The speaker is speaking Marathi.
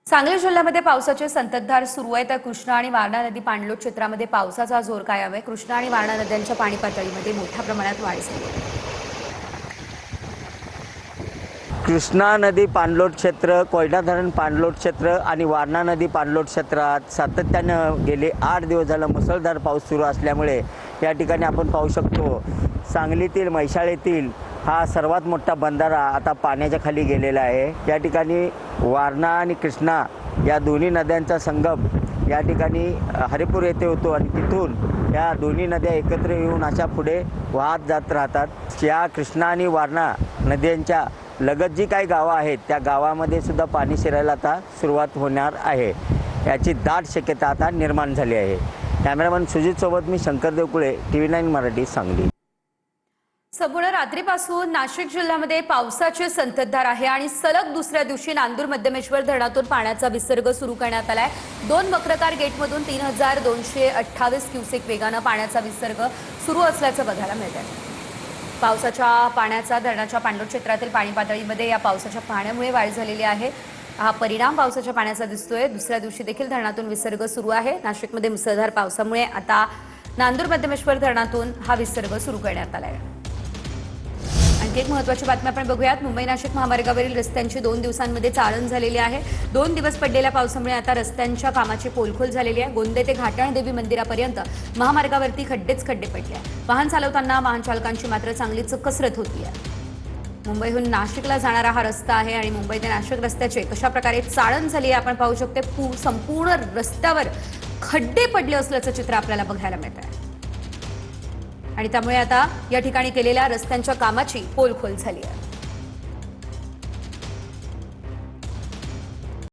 सांगली जिल्ह्यामध्ये पावसाची संततधार सुरू आहे। तर कृष्णा आणि वारणा नदी पाणलोट क्षेत्रामध्ये पावसाचा जोर कायम आहे। कृष्णा आणि वारणा नद्यांच्या पाणी पातळीमध्ये मोठ्या प्रमाणात वाढ झाली आहे। कृष्णा नदी पाणलोट क्षेत्र, कोयना धरण पाणलोट क्षेत्र आणि वारणा नदी पाणलोट क्षेत्रात सातत्यानं गेले 8 दिवस झाला मुसळधार पाऊस सुरू असल्यामुळे या ठिकाणी आपण पाहू शकतो सांगलीतील म्हैसाळेतील हा सर्वात मोठा बंधारा आता पाण्याच्या खाली गेलेला आहे। या ठिकाणी वारणा आणि कृष्णा या दोन्ही नद्यांचा संगम या ठिकाणी हरिपूर येथे होतो आणि तिथून या दोन्ही नद्या एकत्र येऊन अशा पुढे वाहत जात राहतात। या कृष्णा आणि वारणा नद्यांच्या लगत जी काही गावं आहेत त्या गावामध्ये सुद्धा पाणी शिरायला आता सुरुवात होणार आहे। याची दाट शक्यता आता निर्माण झाली आहे। कॅमेरामन सुजित सोबत मी शंकर देवकुळे, TV9 मराठी, सांगली। संपूर्ण रात्रीपासून नाशिक जिल्ह्यामध्ये पावसाची संततधार आहे आणि सलग दुसऱ्या दिवशी नांदूर मध्यमेश्वर धरणातून पाण्याचा विसर्ग सुरू करण्यात आलाय। 2 वक्रकार गेटमधून 3228 क्युसेक वेगानं पाण्याचा विसर्ग सुरू असल्याचं बघायला मिळतंय। पावसाच्या पाण्याचा धरणाच्या पाणलोट क्षेत्रातील पाणी पातळीमध्ये या पावसाच्या पाण्यामुळे वाढ झालेली आहे। हा परिणाम पावसाच्या पाण्याचा दिसतोय। दुसऱ्या दिवशी देखील धरणातून विसर्ग सुरू आहे। नाशिकमध्ये मुसळधार पावसामुळे आता नांदूर मध्यमेश्वर धरणातून हा विसर्ग सुरू करण्यात आलाय। आणखी एक महत्त्वाची बातमी आपण बघूयात। मुंबई नाशिक महामार्गावरील रस्त्यांची 2 दिवसांमध्ये चाळण झालेली आहे। 2 दिवस पडलेल्या पावसामुळे आता रस्त्यांच्या कामाची पोलखोल झालेली आहे। गोंदे ते घाटण देवी मंदिरापर्यंत महामार्गावरती खड्डेच खड्डे पडले आहेत। वाहन चालवताना वाहन चालकांची मात्र चांगलीच कसरत होती आहे। मुंबईहून नाशिकला जाणारा हा रस्ता आहे आणि मुंबई ते नाशिक रस्त्याचे कशा प्रकारे चाळण झाली आहे आपण पाहू शकतो। संपूर्ण रस्त्यावर खड्डे पडले असल्याचं चित्र आपल्याला बघायला मिळत आहे आणि त्यामुळे आता या ठिकाणी केलेल्या रस्त्यांच्या कामाची पोलखोल झाली आहे।